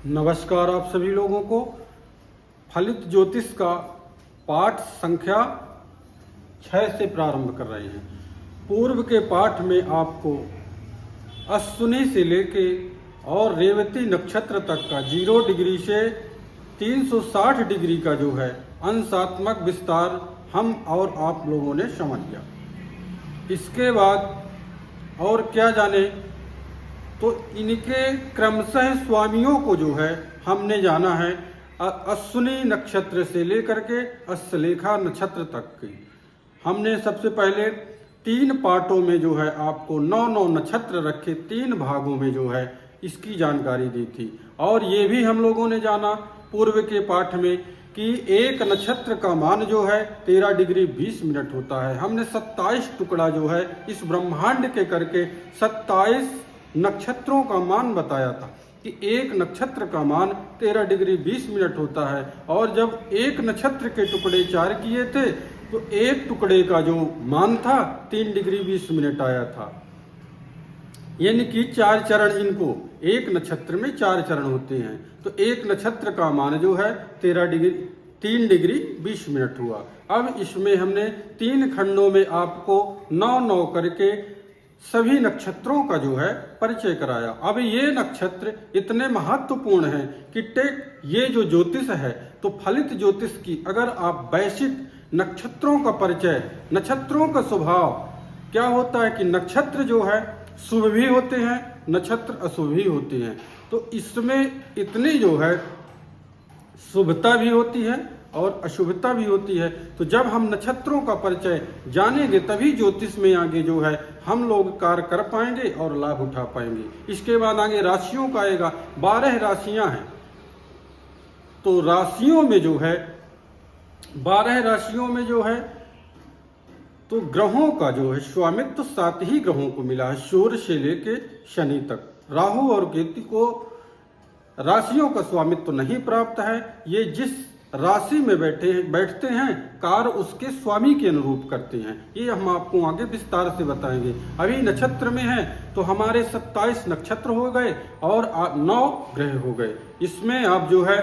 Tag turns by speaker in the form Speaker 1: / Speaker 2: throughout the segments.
Speaker 1: नमस्कार आप सभी लोगों को। फलित ज्योतिष का पाठ संख्या 6 से प्रारंभ कर रहे हैं। पूर्व के पाठ में आपको अश्विनी से लेके और रेवती नक्षत्र तक का 0 डिग्री से 360 डिग्री का जो है अंशात्मक विस्तार हम और आप लोगों ने समझ लिया। इसके बाद और क्या जाने, तो इनके क्रमशः स्वामियों को जो है हमने जाना है अश्विनी नक्षत्र से लेकर के हस्तलेखा नक्षत्र तक की। हमने सबसे पहले 3 पार्टों में जो है आपको 9 नक्षत्र रखे 3 भागों में जो है इसकी जानकारी दी थी। और ये भी हम लोगों ने जाना पूर्व के पाठ में कि एक नक्षत्र का मान जो है 13 डिग्री 20 मिनट होता है। हमने 27 टुकड़ा जो है इस ब्रह्मांड के करके 27 नक्षत्रों का मान बताया था कि एक नक्षत्र का मान 13 डिग्री 20 मिनट होता है। और जब एक नक्षत्र के टुकड़े 4 किए थे तो एक टुकड़े का जो मान था 3 डिग्री 20 मिनट आया था। यानी कि 4 चरण, इनको एक नक्षत्र में 4 चरण होते हैं। तो एक नक्षत्र का मान जो है 3 डिग्री 20 मिनट हुआ। अब इसमें हमने 3 खंडों में आपको 9 करके सभी नक्षत्रों का जो है परिचय कराया। अब ये नक्षत्र इतने महत्वपूर्ण हैं कि ये जो ज्योतिष है, तो फलित ज्योतिष की अगर आप वैश्विक नक्षत्रों का परिचय, नक्षत्रों का स्वभाव क्या होता है कि नक्षत्र जो है शुभ भी होते हैं, नक्षत्र अशुभ भी होते हैं। तो इसमें इतनी जो है शुभता भी होती है और अशुभता भी होती है। तो जब हम नक्षत्रों का परिचय जानेंगे तभी ज्योतिष में आगे जो है हम लोग कार्य कर पाएंगे और लाभ उठा पाएंगे। इसके बाद आगे राशियों का आएगा। 12 राशियां हैं। तो राशियों में जो है 12 राशियों में जो है तो ग्रहों का जो है स्वामित्व 7 ही ग्रहों को मिला है, सूर्य से लेके शनि तक। राहु और केतु को राशियों का स्वामित्व नहीं प्राप्त है। ये जिस राशि में बैठते हैं कार्य उसके स्वामी के अनुरूप करते हैं। ये हम आपको आगे विस्तार से बताएंगे। अभी नक्षत्र में है तो हमारे 27 नक्षत्र हो गए और 9 ग्रह हो गए। इसमें आप जो है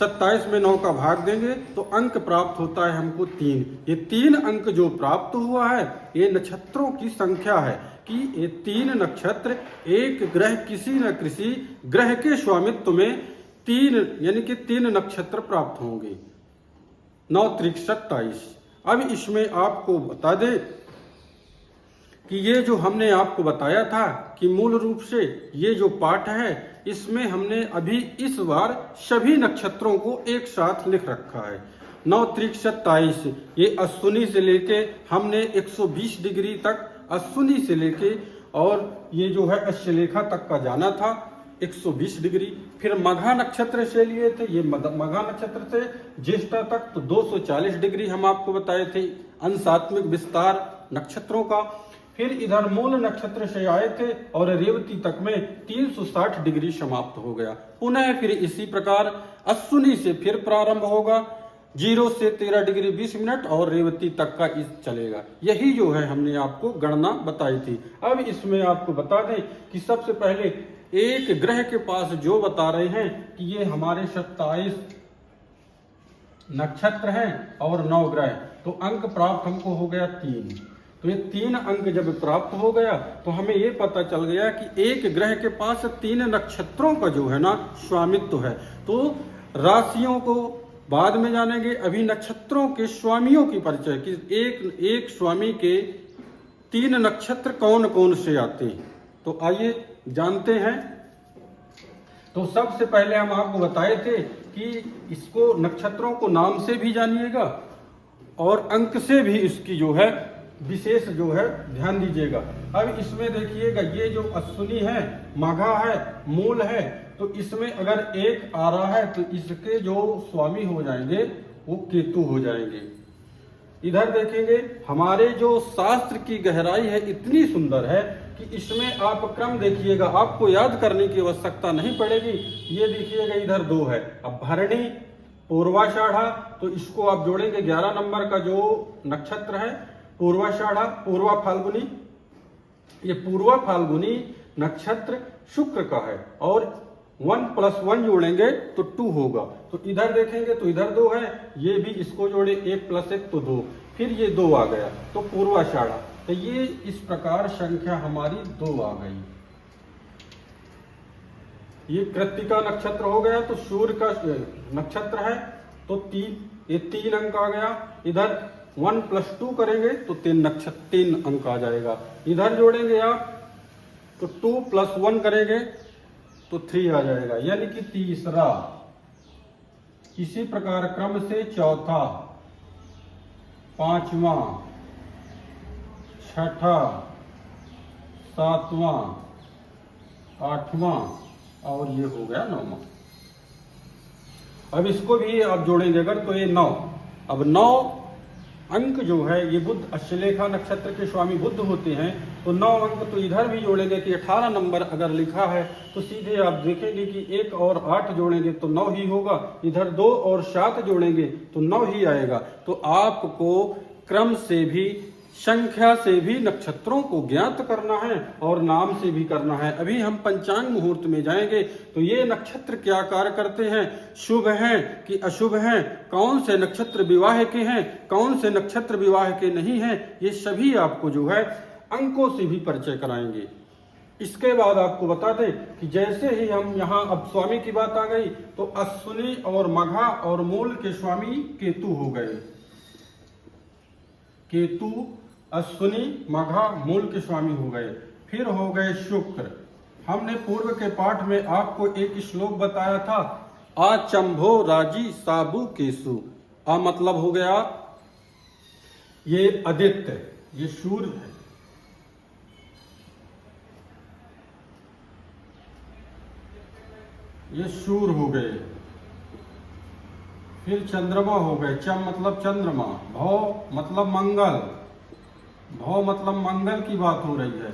Speaker 1: 27 में 9 का भाग देंगे तो अंक प्राप्त होता है हमको 3। ये 3 अंक जो प्राप्त हुआ है ये नक्षत्रों की संख्या है कि ये 3 नक्षत्र एक ग्रह किसी न किसी ग्रह के स्वामित्व में 3 यानी कि 3 नक्षत्र प्राप्त होंगे। 9 त्रिक 27। अब इसमें आपको बता दें कि ये जो हमने आपको बताया था कि मूल रूप से ये जो पाठ है इसमें हमने अभी इस बार सभी नक्षत्रों को एक साथ लिख रखा है। 9 त्रिक 27 ये अश्विनी से लेके हमने 120 डिग्री तक अश्विनी से लेके और ये जो है हस्तलेखा तक का जाना था 120 डिग्री। फिर मघा नक्षत्र से लिए थे, ये मघा नक्षत्र से ज्येष्ठा तक तो 240 डिग्री हम आपको बताए थे अंशात्मक विस्तार नक्षत्रों का। फिर इधर मूल नक्षत्र से आए थे और रेवती तक में 360 डिग्री समाप्त हो गया। पुनः फिर इसी प्रकार अश्विनी से फिर प्रारंभ होगा 0 से 13 डिग्री 20 मिनट और रेवती तक का इस चलेगा। यही जो है हमने आपको गणना बताई थी। अब इसमें आपको बता दें कि सबसे पहले एक ग्रह के पास जो बता रहे हैं कि ये हमारे 27 नक्षत्र हैं और 9 ग्रह, तो अंक प्राप्त हमको हो गया 3। तो ये 3 अंक जब प्राप्त हो गया तो हमें ये पता चल गया कि एक ग्रह के पास 3 नक्षत्रों का जो है ना स्वामित्व है। तो राशियों को बाद में जानेंगे, अभी नक्षत्रों के स्वामियों की परिचय कि एक स्वामी के 3 नक्षत्र कौन कौन से आते हैं। तो आइए जानते हैं। तो सबसे पहले हम आपको बताए थे कि इसको नक्षत्रों को नाम से भी जानिएगा और अंक से भी इसकी जो है विशेष जो है ध्यान दीजिएगा। अब इसमें देखिएगा ये जो अश्विनी है, माघा है, मूल है, तो इसमें अगर 1 आ रहा है तो इसके जो स्वामी हो जाएंगे वो केतु हो जाएंगे। इधर देखेंगे हमारे जो शास्त्र की गहराई है इतनी सुंदर है कि इसमें आप क्रम देखिएगा, आपको याद करने की आवश्यकता नहीं पड़ेगी। ये देखिएगा इधर 2 है। अब भरणी पूर्वाषाढ़ा, तो इसको आप जोड़ेंगे 11 नंबर का जो नक्षत्र है पूर्वाषाढ़ा, पूर्वा फाल्गुनी। ये पूर्वा फाल्गुनी नक्षत्र शुक्र का है और 1 + 1 जोड़ेंगे तो 2 होगा। तो इधर देखेंगे तो इधर 2 है, ये भी इसको जोड़े 1 + 1 तो 2, फिर ये 2 आ गया तो पूर्वाषाढ़ा। तो ये इस प्रकार संख्या हमारी 2 आ गई। ये कृत्तिका नक्षत्र हो गया तो सूर्य का नक्षत्र है तो 3, ये 3 अंक आ गया। इधर 1 + 2 करेंगे तो 3 अंक आ जाएगा। इधर जोड़ेंगे आप तो 2 + 1 करेंगे तो 3 आ जाएगा, यानी कि तीसरा। इसी प्रकार क्रम से चौथा, पांचवा, छठा, सातवां, आठवां और ये हो गया 9वां। अब इसको भी आप जोड़ेंगे अगर तो ये 9। अब 9 अंक जो है ये बुध अश्लेखा नक्षत्र के स्वामी बुध होते हैं, तो 9 अंक तो इधर भी जोड़ेंगे कि 18 नंबर अगर लिखा है तो सीधे आप देखेंगे कि 1 और 8 जोड़ेंगे तो 9 ही होगा। इधर 2 और 7 जोड़ेंगे तो 9 ही आएगा। तो आपको क्रम से भी, संख्या से भी नक्षत्रों को ज्ञात करना है और नाम से भी करना है। अभी हम पंचांग मुहूर्त में जाएंगे तो ये नक्षत्र क्या कार्य करते हैं, शुभ हैं कि अशुभ हैं, कौन से नक्षत्र विवाह के हैं, कौन से नक्षत्र विवाह के नहीं हैं, ये सभी आपको जो है अंकों से भी परिचय कराएंगे। इसके बाद आपको बता दें कि जैसे ही हम यहाँ, अब स्वामी की बात आ गई तो अश्विनी और मघा और मूल के स्वामी केतु हो गए। केतु, अश्विनी, मघा, मूल के स्वामी हो गए। फिर हो गए शुक्र। हमने पूर्व के पाठ में आपको एक श्लोक बताया था, आचंभो राजी साबु केसु। आ मतलब हो गया ये आदित्य, ये सूर्य है। ये सूर्य हो गए। फिर चंद्रमा हो गए, चम मतलब चंद्रमा, भव मतलब मंगल, भव मतलब मंगल की बात हो रही है।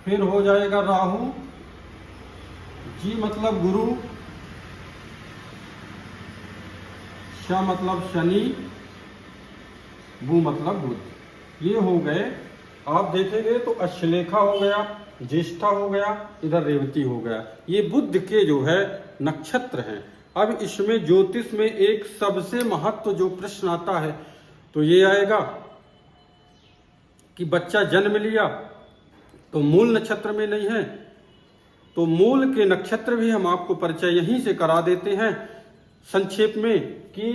Speaker 1: फिर हो जाएगा राहु, जी मतलब गुरु, श मतलब शनि, बु मतलब बुध। ये हो गए। आप देखेंगे तो अश्लेखा हो गया, ज्येष्ठा हो गया, इधर रेवती हो गया। ये बुध के जो है नक्षत्र हैं। अब इसमें ज्योतिष में एक सबसे महत्व जो प्रश्न आता है तो ये आएगा कि बच्चा जन्म लिया तो मूल नक्षत्र में नहीं है, तो मूल के नक्षत्र भी हम आपको परिचय यहीं से करा देते हैं संक्षेप में कि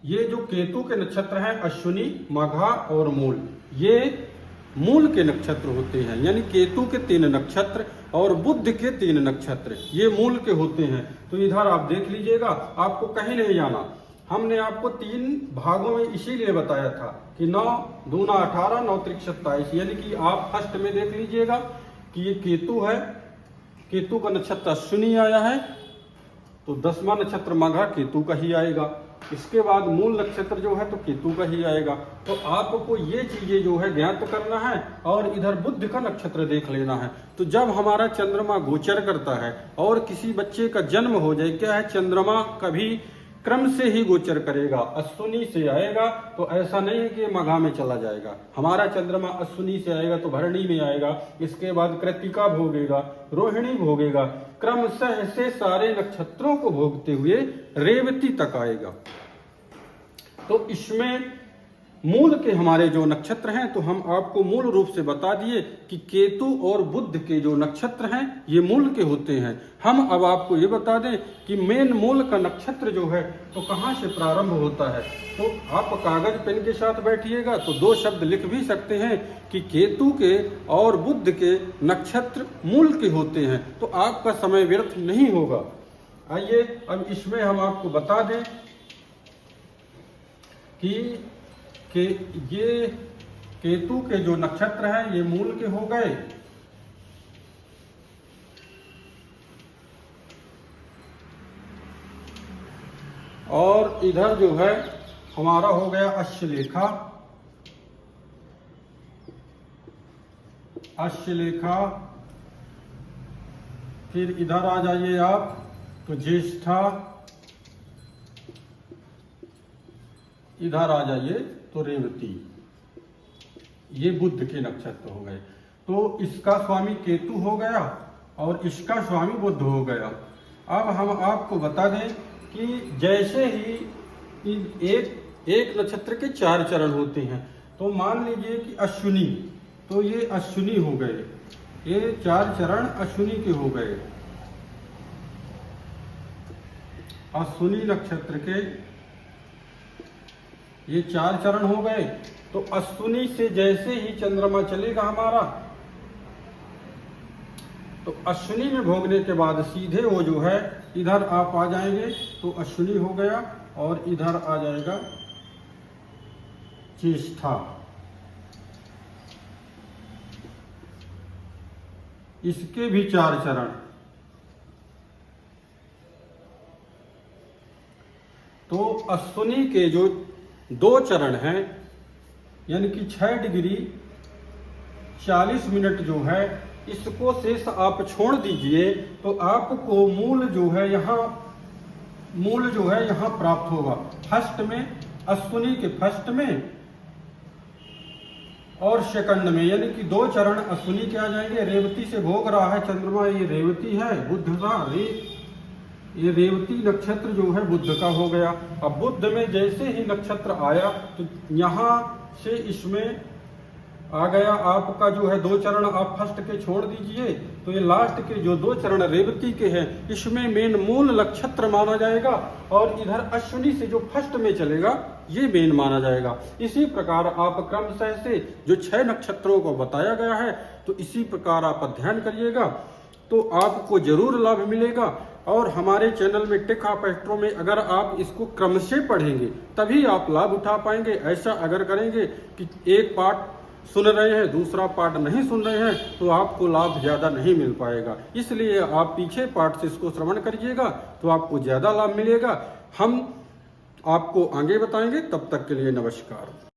Speaker 1: ये जो केतु के नक्षत्र हैं अश्विनी, मघा और मूल, ये मूल के नक्षत्र होते हैं। यानी केतु के 3 नक्षत्र और बुध के 3 नक्षत्र ये मूल के होते हैं। तो इधर आप देख लीजिएगा, आपको कहीं नहीं जाना। हमने आपको 3 भागों में इसीलिए बताया था कि 9 दूना 18, 9 त्रिक 27। यानी कि आप फर्स्ट में देख लीजिएगा कि ये केतु है, केतु का नक्षत्र अश्विनी आया है तो 10वां नक्षत्र मघा केतु का ही आएगा। इसके बाद मूल नक्षत्र जो है तो केतु का ही आएगा। तो आपको ये चीजें जो है ज्ञात करना है और इधर बुध का नक्षत्र देख लेना है। तो जब हमारा चंद्रमा गोचर करता है और किसी बच्चे का जन्म हो जाए, क्या है चंद्रमा कभी क्रम से ही गोचर करेगा, अश्विनी से आएगा तो ऐसा नहीं है कि मघा में चला जाएगा। हमारा चंद्रमा अश्विनी से आएगा तो भरणी में आएगा, इसके बाद कृत्तिका भोगेगा, रोहिणी भोगेगा, क्रमशः से सारे नक्षत्रों को भोगते हुए रेवती तक आएगा। तो इसमें मूल के हमारे जो नक्षत्र हैं तो हम आपको मूल रूप से बता दिए कि केतु और बुध के जो नक्षत्र हैं ये मूल के होते हैं। हम अब आपको ये बता दें कि मेन मूल का नक्षत्र जो है तो कहाँ से प्रारंभ होता है। तो आप कागज पेन के साथ बैठिएगा तो 2 शब्द लिख भी सकते हैं कि केतु के और बुध के नक्षत्र मूल के होते हैं, तो आपका समय व्यर्थ नहीं होगा। आइए अब इसमें हम आपको बता दें कि ये केतु के जो नक्षत्र हैं ये मूल के हो गए। और इधर जो है हमारा हो गया अश्लेखा, अश्लेखा। फिर इधर आ जाइए आप तो ज्येष्ठा, इधर आ जाइए तो रेवती। ये बुध के नक्षत्र हो गए। तो इसका स्वामी केतु हो गया और इसका स्वामी बुध हो गया। अब हम आपको बता दें कि जैसे ही एक नक्षत्र के 4 चरण होते हैं, तो मान लीजिए कि अश्विनी, तो ये अश्विनी हो गए, ये 4 चरण अश्विनी के हो गए। अश्विनी नक्षत्र के ये 4 चरण हो गए। तो अश्विनी से जैसे ही चंद्रमा चलेगा हमारा, तो अश्विनी में भोगने के बाद सीधे वो जो है इधर आप आ जाएंगे, तो अश्विनी हो गया और इधर आ जाएगा ज्येष्ठा। इसके भी 4 चरण। तो अश्विनी के जो 2 चरण हैं, यानी कि 6 डिग्री 40 मिनट जो है, इसको शेष आप छोड़ दीजिए, तो आपको मूल जो है यहाँ प्राप्त होगा। फर्स्ट में, अश्विनी के फर्स्ट में और सेकंड में, यानी कि 2 चरण अश्विनी के आ जाएंगे। रेवती से भोग रहा है चंद्रमा, ये रेवती है बुध का, ये रेवती नक्षत्र जो है बुध का हो गया। अब बुध में जैसे ही नक्षत्र आया, तो यहाँ से इसमें आ गया आपका जो है 2 चरण, आप फर्स्ट के छोड़ दीजिए, तो ये लास्ट के जो 2 चरण रेवती के हैं, इसमें मेन मूल नक्षत्र माना जाएगा, और इधर अश्विनी से जो फर्स्ट में चलेगा ये मेन माना जाएगा। इसी प्रकार आप क्रमशः से जो 6 नक्षत्रों को बताया गया है, तो इसी प्रकार आप अध्ययन करिएगा, तो आपको जरूर लाभ मिलेगा। और हमारे चैनल में टेक ऑफ एस्ट्रो में अगर आप इसको क्रम से पढ़ेंगे तभी आप लाभ उठा पाएंगे। ऐसा अगर करेंगे कि एक पार्ट सुन रहे हैं, दूसरा पार्ट नहीं सुन रहे हैं, तो आपको लाभ ज्यादा नहीं मिल पाएगा। इसलिए आप पीछे पार्ट से इसको श्रवण करिएगा, तो आपको ज्यादा लाभ मिलेगा। हम आपको आगे बताएंगे। तब तक के लिए नमस्कार।